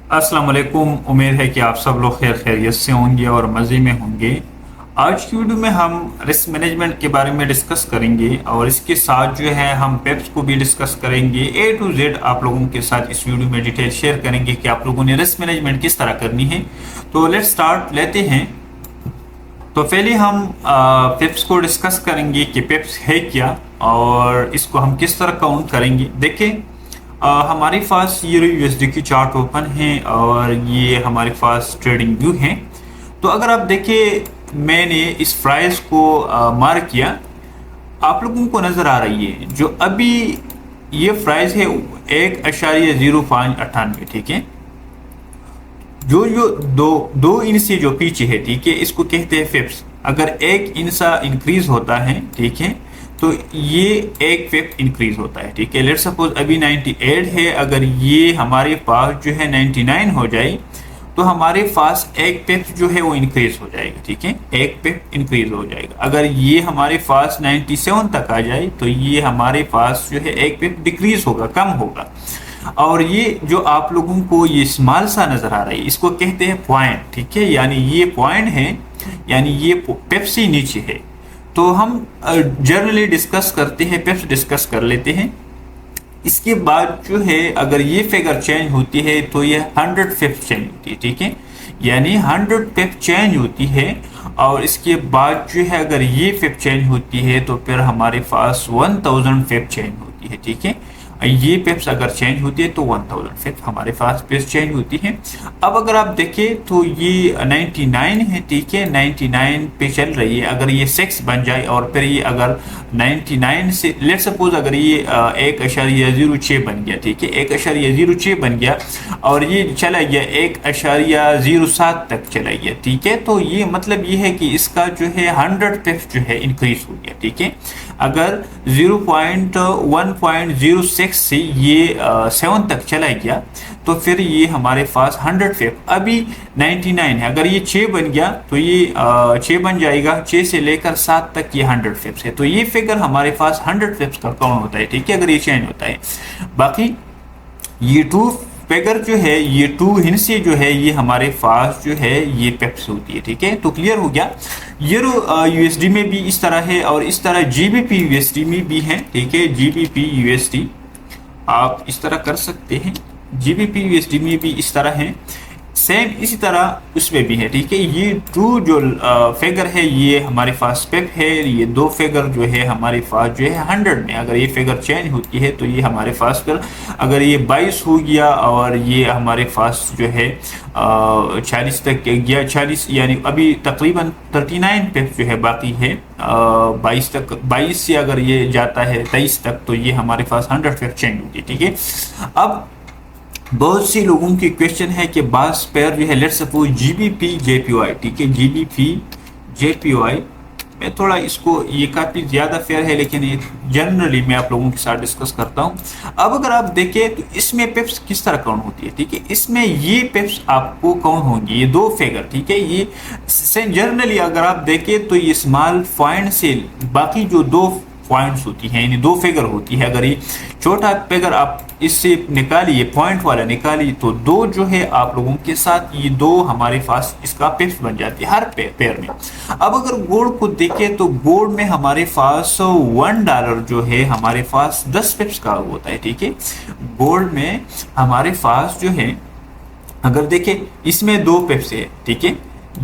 अस्सलाम वालेकुम। उम्मीद है कि आप सब लोग खैरियत से होंगे और मज़े में होंगे। आज की वीडियो में हम रिस्क मैनेजमेंट के बारे में डिस्कस करेंगे और इसके साथ जो है हम पेप्स को भी डिस्कस करेंगे। ए टू जेड आप लोगों के साथ इस वीडियो में डिटेल शेयर करेंगे कि आप लोगों ने रिस्क मैनेजमेंट किस तरह करनी है। तो लेट्स स्टार्ट लेते हैं। तो पहले हम पेप्स को डिस्कस करेंगे कि पेप्स है क्या और इसको हम किस तरह काउंट करेंगे। देखिए, हमारे पास ये यूएसडी की चार्ट ओपन है और ये हमारे पास ट्रेडिंग व्यू है। तो अगर आप देखें, मैंने इस प्राइस को मार्क किया, आप लोगों को नज़र आ रही है जो अभी ये प्राइस है 1.0598। ठीक है, जो जो दो इंच से जो पीछे है, ठीक है, इसको कहते हैं फिप्स। अगर 1 इंच सा इंक्रीज होता है, ठीक है, तो ये एक फिप इंक्रीज होता है। ठीक है, लेट्स सपोज अभी 98 है, अगर ये हमारे पास जो है 99 हो जाए तो हमारे पास एक पिप जो है वो इंक्रीज हो जाएगा। ठीक है, एक पिप इंक्रीज हो जाएगा। अगर ये हमारे पास 97 तक आ जाए तो ये हमारे पास जो है एक पिप डिक्रीज होगा, कम होगा। और ये जो आप लोगों को ये स्मॉल सा नजर आ रहा है, इसको कहते हैं पॉइंट। ठीक है, यानी ये पॉइंट है, यानी ये पिप से नीचे है। तो हम जनरली डिस्कस करते हैं, पिप्स डिस्कस कर लेते हैं। इसके बाद जो है अगर ये फिगर चेंज होती है तो ये 100 पिप चेंज होती है। ठीक है, यानी 100 पिप चेंज होती है। और इसके बाद जो है अगर ये पिप चेंज होती है तो फिर हमारे पास 1000 पिप चेंज होती है। ठीक है, ये पिप्स अगर चेंज होती है तो 1000 पिप हमारे पास पिप्स चेंज होती है। अब अगर आप देखें तो ये 99 है। ठीक है, 99 पे चल रही है। अगर ये 6 बन जाए और फिर ये अगर 99 से लेट सपोज अगर ये 1.06 बन गया, ठीक है, 1.06 बन गया और ये चला गया 1.07 तक चला गया। ठीक है, तो ये मतलब ये है कि इसका जो है 100 पिप्स जो है इंक्रीज हो गया। ठीक है, अगर 0.106 से ये 7 तक चला गया तो फिर ये हमारे पास 100 पिप। अभी 99 है, अगर ये 6 बन गया तो ये 6 बन जाएगा, 6 से लेकर 7 तक ये 100 पिप्स है। तो ये फिगर हमारे पास 100 पिप्स का काउंट होता है। ठीक है, अगर ये चेंज होता है। बाकी ये टू फिगर जो है, ये 2 हिंस से जो है ये हमारे पास जो है ये पिप्स होती है। ठीक है, तो क्लियर हो गया। यूरो यूएसडी में भी इस तरह है और इस तरह जीबीपी यूएसडी में भी है। ठीक है, जीबीपी यूएसडी आप इस तरह कर सकते हैं, जीबीपी यूएसडी में भी इस तरह है, सेम इसी तरह उसमें भी है। ठीक है, ये टू जो फिगर है ये हमारे पास पिप है। ये 2 फिगर जो है हमारे पास जो है 100 में, अगर ये फिगर चेंज होती है तो ये हमारे पास फिर अगर ये 22 हो गया और ये हमारे पास जो है 40 तक गया, 40 यानी अभी तकरीबन 39 पिप जो है बाकी है 22 तक। 22 से अगर ये जाता है 23 तक तो ये हमारे पास 100 पिप चेंज होती है। ठीक है, अब बहुत सी लोगों की क्वेश्चन है कि बास पेयर जो है, लेट्स सपोज जीबीपी जेपीवाई। ठीक है, जीबीपी जेपीवाई मैं थोड़ा इसको, ये काफ़ी ज़्यादा फेयर है लेकिन ये जनरली मैं आप लोगों के साथ डिस्कस करता हूँ। अब अगर आप देखें तो इसमें पिप्स किस तरह काउंट होती है। ठीक है, इसमें ये पिप्स आपको काउंट होंगी, ये 2 फिगर। ठीक है, ये जनरली अगर आप देखें तो ये स्मॉल पॉइंट से बाकी जो 2 पॉइंट्स होती हैं, यानी 2 फिगर होती है। अगर ये छोटा फिगर आप इससे निकालिए, पॉइंट वाला निकालिए, तो 2 जो है आप लोगों के साथ ये 2 हमारे पास इसका पिप्स बन जाती है हर पेयर में। अब अगर गोल्ड को देखें तो गोल्ड में हमारे पास $1 जो है हमारे पास 10 पिप्स का होता है। ठीक है, गोल्ड में हमारे पास जो है अगर देखें इसमें 2 पिप्स है। ठीक है,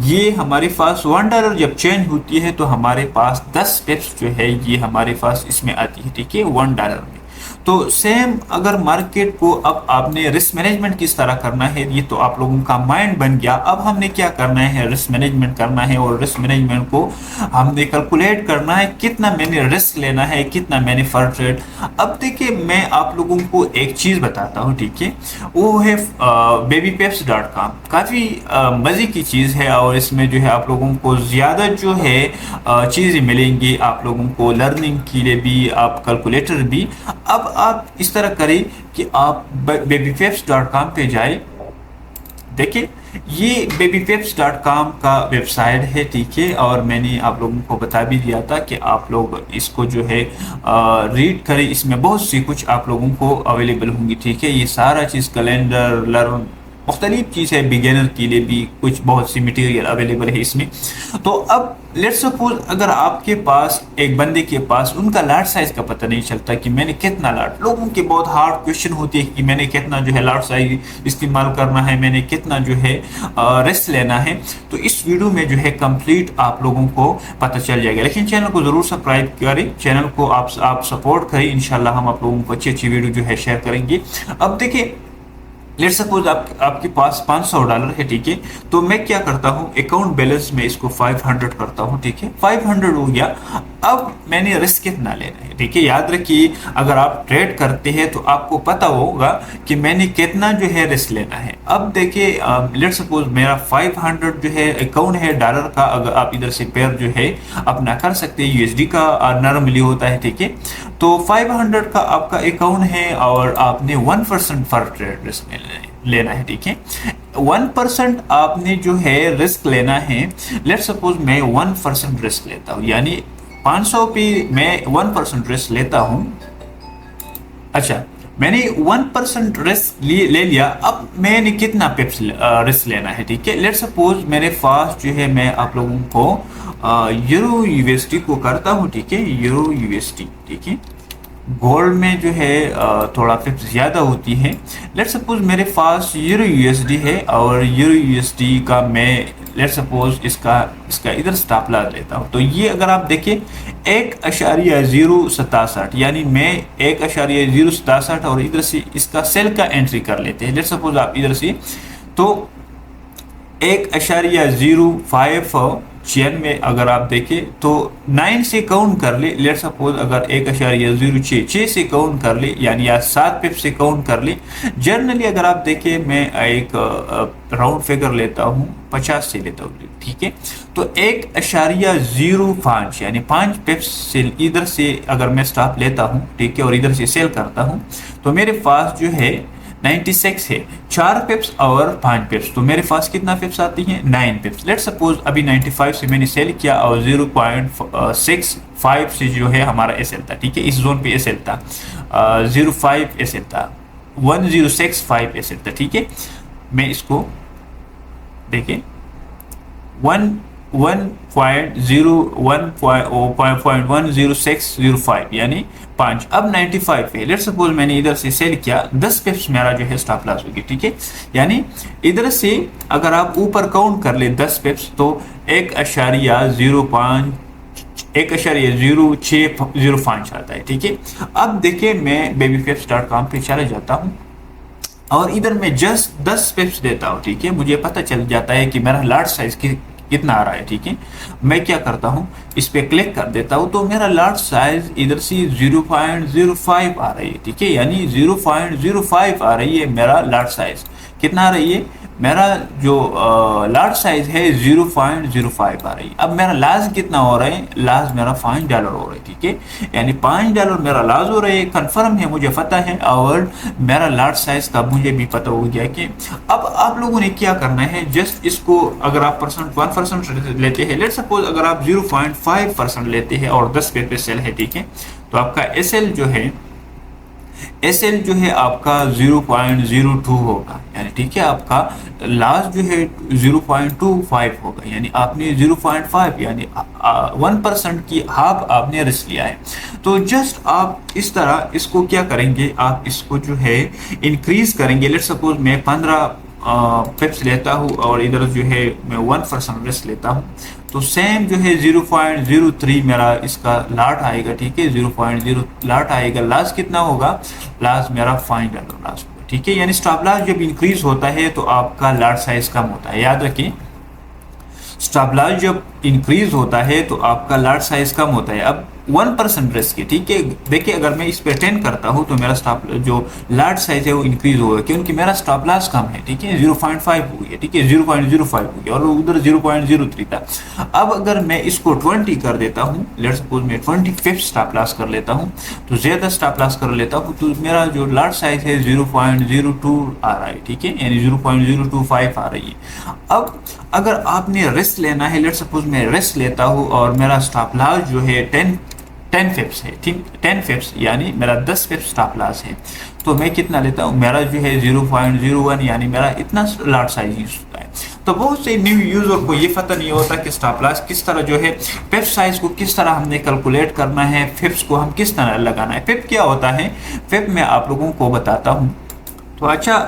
ये हमारे पास $1 जब चेंज होती है तो हमारे पास 10 पिप्स जो है ये हमारे पास इसमें आती है। ठीक है, $1 में। तो सेम अगर मार्केट को अब आपने रिस्क मैनेजमेंट किस तरह करना है, ये तो आप लोगों का माइंड बन गया। अब हमने क्या करना है, रिस्क मैनेजमेंट करना है और रिस्क मैनेजमेंट को हमने कैलकुलेट करना है, कितना मैंने रिस्क लेना है, कितना मैंने फर ट्रेड। अब देखिए, मैं आप लोगों को एक चीज़ बताता हूँ। ठीक है, वो है babypeps.com। काफ़ी मज़े की चीज़ है और इसमें जो है आप लोगों को ज़्यादा जो है चीज़ें मिलेंगी, आप लोगों को लर्निंग के लिए भी, आप कैलकुलेटर भी। अब आप इस तरह करें कि आप babypeps.com पे जाए। देखिए, ये babypeps.com का वेबसाइट है। ठीक है, और मैंने आप लोगों को बता भी दिया था कि आप लोग इसको जो है रीड करें, इसमें बहुत सी कुछ आप लोगों को अवेलेबल होंगी। ठीक है, ये सारा चीज़ कैलेंडर, लर्न मुख्तलिफ चीज़ है, बिगिनर के लिए भी कुछ बहुत सी मटेरियल अवेलेबल है इसमें। तो अब लेट्स सपोज अगर आपके पास एक बंदे के पास उनका लाट साइज का पता नहीं चलता कि मैंने कितना लाट, लोगों के बहुत हार्ड क्वेश्चन होती है कि मैंने कितना जो है लाट साइज इस्तेमाल करना है, मैंने कितना जो है रेस्ट लेना है। तो इस वीडियो में जो है कंप्लीट आप लोगों को पता चल जाएगा। लेकिन चैनल को जरूर सब्सक्राइब करें, चैनल को आप सपोर्ट करें, इंशाल्लाह हम आप लोगों को अच्छी अच्छी वीडियो जो है शेयर करेंगे। अब देखिए लेट्स सपोज आपके पास $500 है, ठीक है। तो मैं क्या करता हूँ, अकाउंट बैलेंस में इसको 500 करता हूँ, ठीक है। 500 हो गया। अब मैंने रिस्क कितना लेना है, ठीक है। याद रखिए अगर आप ट्रेड करते हैं तो आपको पता होगा कि मैंने कितना जो है रिस्क लेना है। अब देखिए लेट्स सपोज मेरा 500 जो है अकाउंट है डॉलर का, अगर आप इधर से पेयर जो है अपना कर सकते हैं, यूएसडी का नॉर्मली होता है, ठीक है। तो 500 का आपका अकाउंट है और आपने 1% पर ट्रेड रिस्क लेना है, ठीक है। 1% आपने जो है रिस्क लेना है। लेट्स सपोज मैं 1% रिस्क लेता हूँ, यानी 500 पे मैं 1% रिस्क लेता हूँ। अच्छा, मैंने 1% रिस्क ले लिया। अब मैंने कितना पिप्स रिस्क लेना है, ठीक है। लेट्स सपोज मेरे पास जो है, मैं आप लोगों को यूरो यूएसडी को करता हूँ, ठीक है। यूरो यूएसडी, ठीक है। गोल्ड में जो है थोड़ा पिप्स ज़्यादा होती है। लेट्स सपोज मेरे पास यूरो यूएसडी है और यूरो यूएसडी का मैं लेट्स सपोज इसका इधर स्टॉप लॉस लेता हूँ। तो ये अगर आप देखें 1.067, यानी मैं 1.067 और इधर से इसका सेल का एंट्री कर लेते हैं। लेट्स सपोज आप इधर से तो 1.05 चेन में अगर आप देखें तो 9 से काउंट कर ले। लेट्स सपोज अगर 1.06 से काउंट कर ले, यानी या 7 पिप से काउंट कर ले। जनरली अगर आप देखें मैं एक राउंड फिगर लेता हूँ, 50 से लेता हूँ, ठीक है। तो 1.05 यानी 5 पिप्स से इधर से अगर मैं स्टॉप लेता हूँ, ठीक है, और इधर से सेल करता हूँ, तो मेरे पास जो है 96 है, 4 पिप्स और 5 पिप्स, तो मेरे पास कितना पिप्स आती हैं, 9 पिप्स। लेट्स सपोज अभी 95 से मैंने सेल किया और 0.65 से जो है हमारा एसएल था, ठीक है। इस जोन पे एसएल था 05 एसएल था, 1065 एसएल था, ठीक है। मैं इसको देखें 1.0605 यानी 5। अब 95 पे लेट्स सपोज मैंने इधर से सेल किया, 10 पिप्स मेरा जो है स्टॉप लॉस होगी, ठीक है। यानी इधर से अगर आप ऊपर काउंट कर ले 10 पिप्स तो 1.0605 आता है, ठीक है। अब देखिए मैं babypips.com पे चला जाता हूँ और इधर मैं जस्ट 10 पिप्स देता हूँ, ठीक है। मुझे पता चल जाता है कि मेरा लार्ज साइज कितना आ रहा है, ठीक है। मैं क्या करता हूँ, इस पे क्लिक कर देता हूँ, तो मेरा लार्ज साइज इधर से 0.05 आ रही है, ठीक है। यानी 0.05 आ रही है मेरा लार्ज साइज। कितना आ रही है, मेरा जो लार्ज साइज है 0.05 आ रही है। अब मेरा लाज कितना हो रहा है, लाज मेरा $5 हो रहा है, ठीक है। यानी $5 मेरा लाज हो रहा है, कंफर्म है, मुझे पता है। और मेरा लार्ज साइज का मुझे भी पता हो गया कि अब आप लोगों ने क्या करना है, जस्ट इसको अगर आप 1% लेते हैं, लेट सपोज अगर आप 0.5% लेते हैं और 10 पे सेल है, ठीक है, तो आपका एसएल जो है आपका 0.02 होगा, यानी ठीक है आपका लास्ट जो है 0.25 होगा, यानी आपने 0.5 यानी 1% की हाफ आपने रिस्क लिया है। तो जस्ट आप इस तरह इसको क्या करेंगे, आप इसको जो है इंक्रीज करेंगे। लेट्स सपोज मैं 15 पिप्स लेता हूँ और इधर जो है मैं 1% रिस्क लेता हूँ, तो सेम जो है 0.03 मेरा इसका लाट आएगा, ठीक है। 0.0 लाट आएगा, लास्ट कितना होगा, लास्ट मेरा $5 लास्ट होगा, ठीक है। यानी स्टॉप लॉस जब इंक्रीज होता है तो आपका लाट साइज कम होता है। याद रखिए स्टॉप लॉस जब इंक्रीज होता है तो आपका लाट साइज कम होता है। अब 1% रिस्क है, ठीक है। देखिए अगर मैं इस पर 10 करता हूँ तो मेरा स्टॉप जो लार्ज साइज है वो इंक्रीज होगा, क्योंकि मेरा स्टॉप लॉस कम है, ठीक है। 0.5 हो गया, ठीक है, 0.05 हो गया और उधर 0.03 था। अब अगर मैं इसको 20 कर देता हूँ, लेट्स सपोज मैं 25 स्टॉप लॉस कर लेता हूँ, तो ज्यादा स्टॉप लॉस कर लेता हूँ, तो मेरा जो लार्ज साइज है 0.02 आ रहा है, ठीक है, यानी 0.025 आ रही है। अब अगर आपने रिस्क लेना है, लेट्स सपोज मैं रिस्क लेता हूँ और मेरा स्टॉप लॉस जो है 10 10 फिप्स है, ठीक, 10 फिप्स यानी मेरा 10 फिप्स स्टॉप लॉस है। तो मैं कितना लेता हूँ, मेरा जो है 0.01 यानी मेरा इतना लार्ज साइज यूज होता है। तो बहुत से न्यू यूजर को ये पता नहीं होता कि स्टॉप लॉस किस तरह जो है, फिप साइज को किस तरह हमने कैलकुलेट करना है, फिप्स को हम किस तरह लगाना है। फिप क्या होता है, फिप मैं आप लोगों को बताता हूँ। तो अच्छा,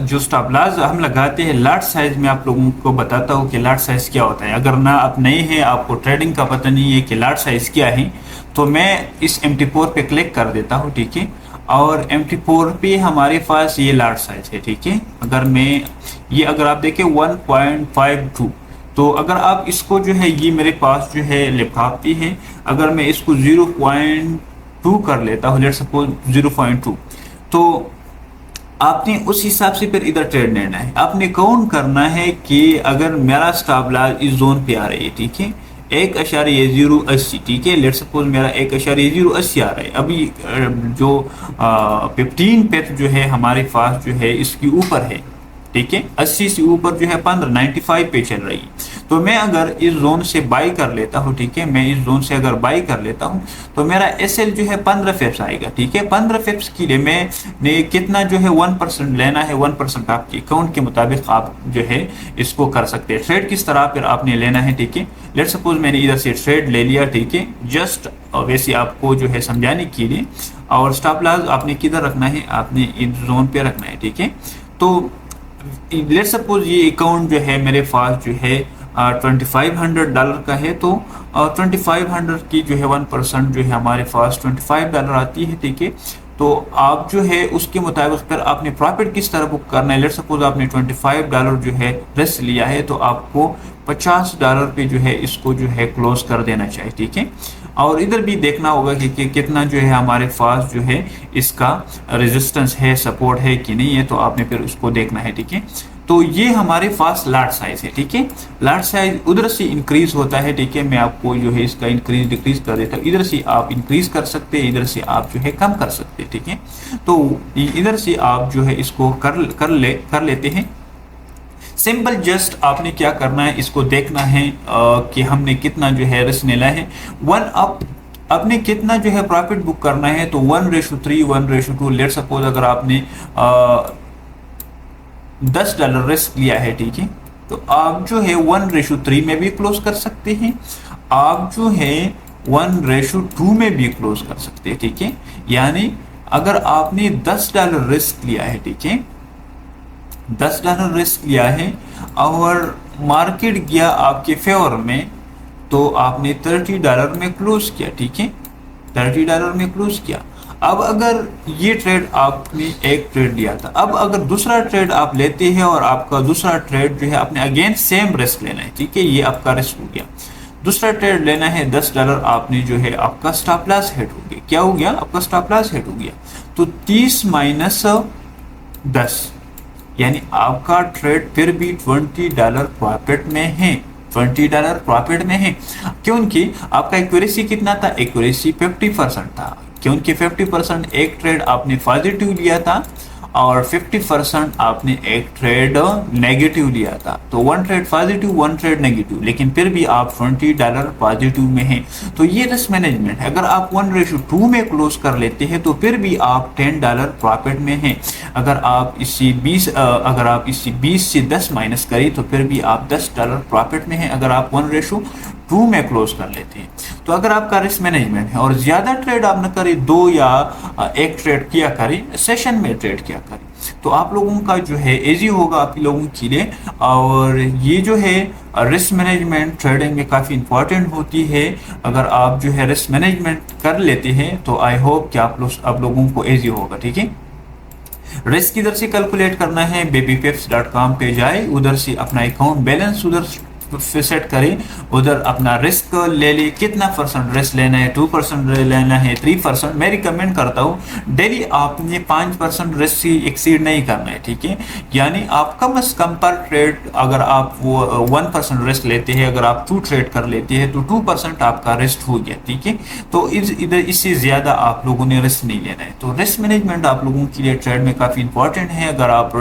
जो स्टॉप लॉस हम लगाते हैं लार्ज साइज में, आप लोगों को बताता हूँ कि लार्ज साइज क्या होता है। अगर ना आप नए हैं, आपको ट्रेडिंग का पता नहीं है कि लार्ज साइज क्या है, तो मैं इस MT4 पे क्लिक कर देता हूँ, ठीक है। और MT4 पे हमारे पास ये लार्ज साइज है, ठीक है। अगर मैं ये अगर आप देखें 1.52, तो अगर आप इसको जो है, ये मेरे पास जो है लैपटॉप पे है, अगर मैं इसको 0.2 कर लेता हूँ, लेट्स सपोज 0.2, तो आपने उस हिसाब से फिर इधर ट्रेड लेना है। आपने काउंट करना है कि अगर मेरा स्टॉप लॉस इस जोन पे आ रही है, ठीक है, 1.080, ठीक है, लेट सपोज मेरा 1.080 आ रहा है। अभी जो 15 पे जो है हमारे पास जो है इसके ऊपर है, ठीक है, 80 से ऊपर जो है 95 पे चल रही है। तो मैं अगर इस जोन से बाई कर लेता हूँ, ठीक है, मैं इस जोन से अगर बाई कर लेता हूँ, तो मेरा SL जो है 15 फिप्स आएगा, ठीक है। 15 फिप्स के लिए मैंने कितना जो है 1% लेना है। 1% आपके अकाउंट के मुताबिक आप जो है इसको कर सकते हैं। ट्रेड किस तरह फिर आपने लेना है, ठीक है। लेट सपोज मैंने इधर से ट्रेड ले लिया, ठीक है, जस्ट वैसे आपको जो है समझाने के लिए। और स्टॉप लॉस आपने किधर रखना है, आपने इस जोन पे रखना है, ठीक है। तो लेट सपोज ये अकाउंट जो है मेरे पास जो है $2500 का है, तो 2500 की जो है 1% जो है हमारे पास $25 आती है, ठीक है। तो आप जो है उसके मुताबिक फिर आपने प्रॉफिट किस तरह बुक करना है। लेट सपोज आपने $25 जो है रिस्क लिया है, तो आपको $50 पे जो है इसको जो है क्लोज कर देना चाहिए, ठीक है। और इधर भी देखना होगा कि कितना जो है हमारे पास जो है इसका रेजिस्टेंस है, सपोर्ट है कि नहीं है, तो आपने फिर उसको देखना है, ठीक है। तो ये हमारे पास लार्ज साइज है, ठीक है। लार्ज साइज उधर से इंक्रीज होता है, ठीक है। मैं आपको जो है इसका इंक्रीज डिक्रीज कर देता हूँ। इधर से आप इंक्रीज कर सकते हैं, इधर से आप जो है कम कर सकते हैं, ठीक है। तो इधर से आप जो है इसको कर लेते हैं। सिंपल जस्ट आपने क्या करना है, इसको देखना है कि हमने कितना जो है रिस्क लेना है। वन अप आपने कितना जो है प्रॉफिट बुक करना है, तो 1:3 1:2। लेट सपोज अगर आपने $10 रिस्क लिया है, ठीक है, तो आप जो है 1:3 में भी क्लोज कर सकते हैं, आप जो है 1:2 में भी क्लोज कर सकते हैं, ठीक है। यानी अगर आपने $10 रिस्क लिया है, ठीक है, $10 रिस्क लिया है और मार्केट गया आपके फेवर में, तो आपने $30 में क्लोज किया, ठीक है, $30 में क्लोज किया। अब अगर ये ट्रेड आपने एक ट्रेड लिया था, अब अगर दूसरा ट्रेड आप लेते हैं और आपका दूसरा ट्रेड जो है आपने अगेन सेम रिस्क लेना है, ठीक है, ये आपका रिस्क हो गया। दूसरा ट्रेड लेना है $10, आपने जो है आपका स्टॉप लॉस हिट हो गया। क्या हो गया, आपका स्टॉप लॉस हिट हो गया। तो 30 - 10 यानी आपका ट्रेड फिर भी $20 प्रॉफिट में है, $20 प्रॉफिट में है। क्योंकि आपका एक्यूरेसी कितना था, एक्यूरेसी 50% था, क्योंकि 50% एक ट्रेड आपने पॉजिटिव लिया था और 50% आपने एक ट्रेड नेगेटिव लिया था। तो 1 ट्रेड पॉजिटिव 1 ट्रेड नेगेटिव, लेकिन फिर भी आप $20 पॉजिटिव में हैं। तो ये रिस्क मैनेजमेंट है। अगर आप 1:2 में क्लोज कर लेते हैं, तो फिर भी आप $10 प्रॉफिट में हैं। अगर आप इसी 20 से 10 माइनस करें, तो फिर भी आप $10 प्रॉफिट में हैं, अगर आप 1:2 में क्लोज कर लेते हैं। तो अगर आपका रिस्क मैनेजमेंट है और ज़्यादा ट्रेड आप न करें, 2 या 1 ट्रेड किया करें, सेशन में ट्रेड किया करें, तो आप लोगों का जो है इजी होगा आप लोगों के लिए। और ये जो है रिस्क मैनेजमेंट ट्रेडिंग में काफ़ी इंपॉर्टेंट होती है। अगर आप जो है रिस्क मैनेजमेंट कर लेते हैं, तो आई होप कि आप लोगों को इजी होगा, ठीक है। रिस्क किधर से कैलकुलेट करना है, babypips.com पे जाए, उधर से अपना अकाउंट बैलेंस उधर सेट करें, उधर अपना रिस्क ले ले, कितना % रिस्क लेना है, 2% लेना है, 3%। मैं रिकमेंड करता हूँ डेली आपने 5% रिस्क से एक्सीड नहीं करना है, ठीक है। यानी आप कम से कम पर ट्रेड अगर आप वो 1% रिस्क लेते हैं, अगर आप 2 ट्रेड कर लेते हैं, तो 2% आपका रिस्क हो गया, ठीक है। तो इधर इससे ज़्यादा आप लोगों ने रिस्क नहीं लेना है। तो रिस्क मैनेजमेंट आप लोगों के लिए ट्रेड में काफ़ी इंपॉर्टेंट है। अगर आप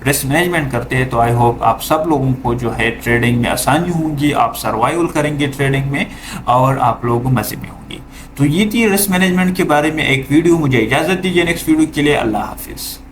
रिस्क मैनेजमेंट करते हैं, तो आई होप आप सब लोगों को जो है ट्रेडिंग में आसानी होंगी, आप सर्वाइवल करेंगे ट्रेडिंग में और आप लोग मजे में होंगे। तो ये थी रिस्क मैनेजमेंट के बारे में एक वीडियो। मुझे इजाज़त दीजिए, नेक्स्ट वीडियो के लिए अल्लाह हाफिज़।